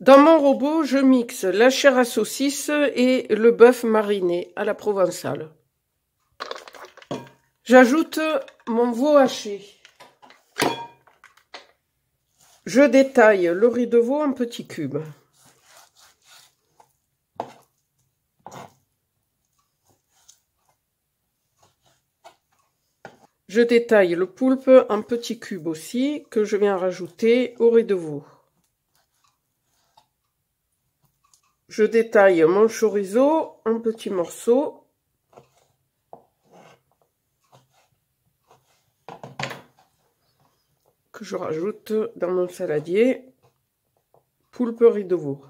Dans mon robot, je mixe la chair à saucisse et le bœuf mariné à la provençale. J'ajoute mon veau haché. Je détaille le riz de veau en petits cubes. Je détaille le poulpe en petits cubes aussi, que je viens rajouter au riz de veau. Je détaille mon chorizo en petits morceaux. Que je rajoute dans mon saladier. Poulpe riz de veau.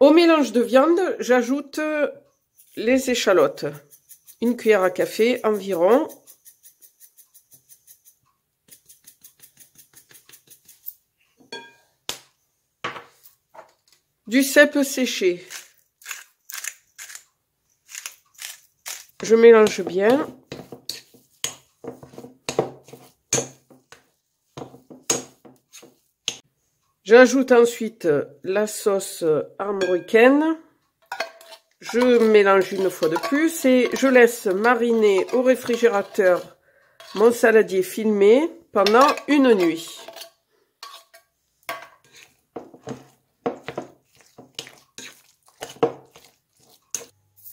Au mélange de viande, j'ajoute les échalotes. Une cuillère à café environ. Du cèpe séché. Je mélange bien. J'ajoute ensuite la sauce armoricaine. Je mélange une fois de plus et je laisse mariner au réfrigérateur mon saladier filmé pendant une nuit.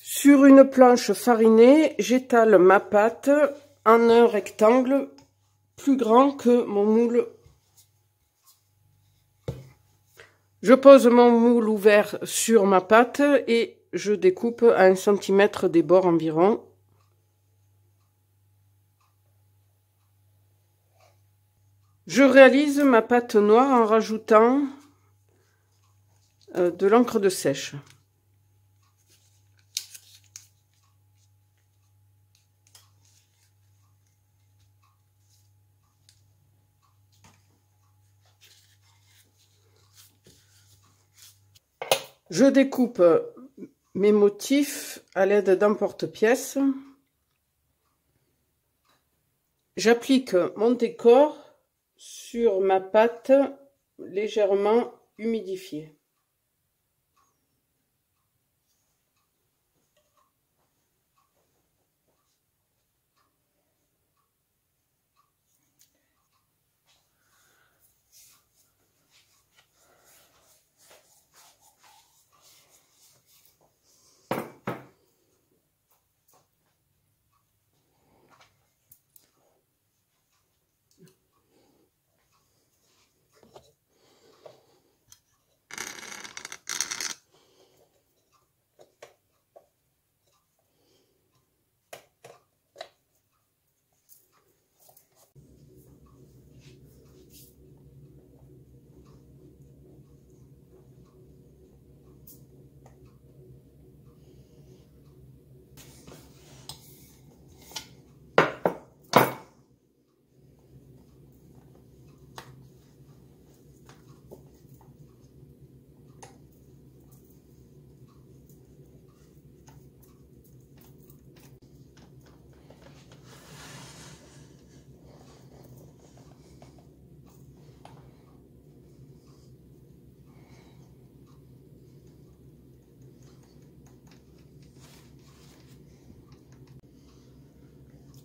Sur une planche farinée, j'étale ma pâte en un rectangle plus grand que mon moule. Je pose mon moule ouvert sur ma pâte et je découpe à 1 cm des bords environ. Je réalise ma pâte noire en rajoutant de l'encre de sèche. Je découpe mes motifs à l'aide d'un porte-pièce. J'applique mon décor sur ma pâte légèrement humidifiée.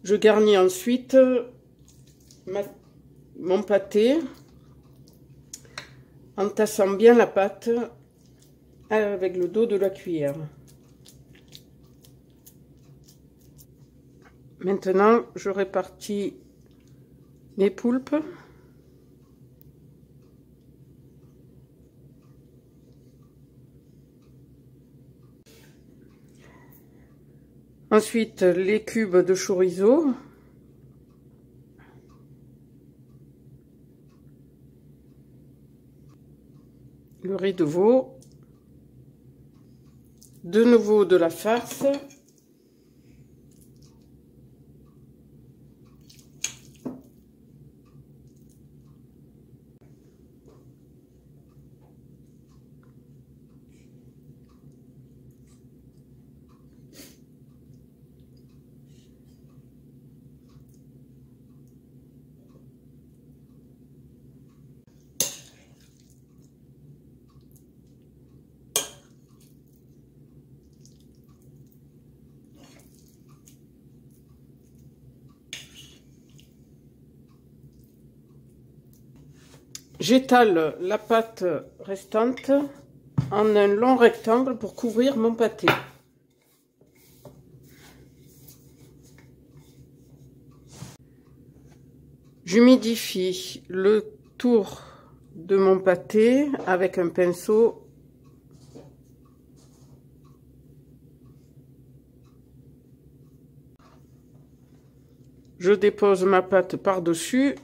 Je garnis ensuite mon pâté en tassant bien la pâte avec le dos de la cuillère. Maintenant, je répartis mes poulpes. Ensuite, les cubes de chorizo. Le riz de veau. De nouveau de la farce. J'étale la pâte restante en un long rectangle pour couvrir mon pâté. J'humidifie le tour de mon pâté avec un pinceau. Je dépose ma pâte par-dessus.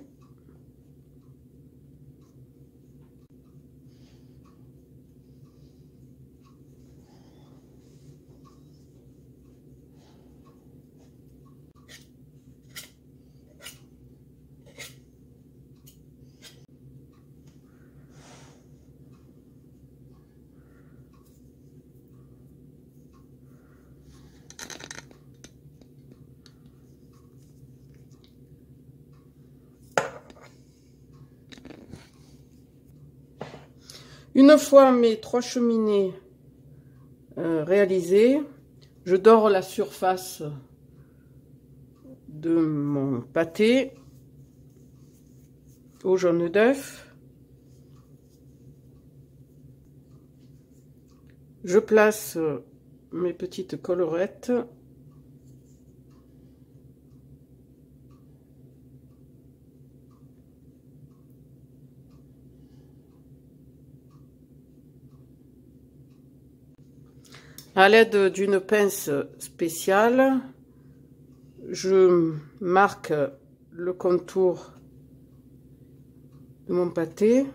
Une fois mes 3 cheminées réalisées, je dore la surface de mon pâté au jaune d'œuf. Je place mes petites collerettes. À l'aide d'une pince spéciale, je marque le contour de mon pâté.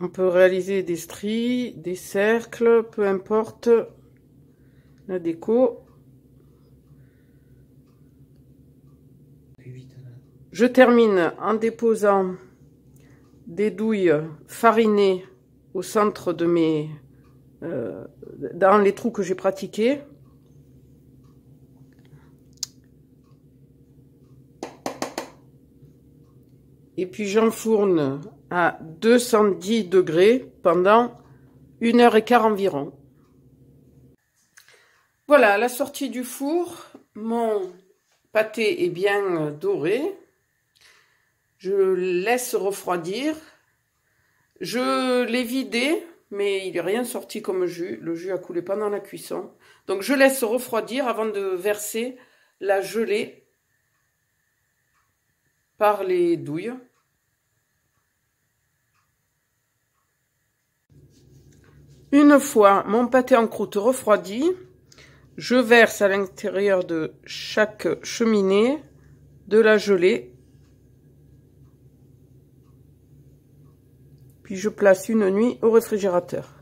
On peut réaliser des stries, des cercles, peu importe la déco. Je termine en déposant des douilles farinées au centre de mes dans les trous que j'ai pratiqués. Et puis j'enfourne à 210 degrés pendant 1h15 environ. Voilà, à la sortie du four, mon pâté est bien doré. Je laisse refroidir. Je l'ai vidé, mais il n'est rien sorti comme jus. Le jus a coulé pendant la cuisson. Donc je laisse refroidir avant de verser la gelée par les douilles. Une fois mon pâté en croûte refroidi, je verse à l'intérieur de chaque cheminée de la gelée. Puis je place une nuit au réfrigérateur.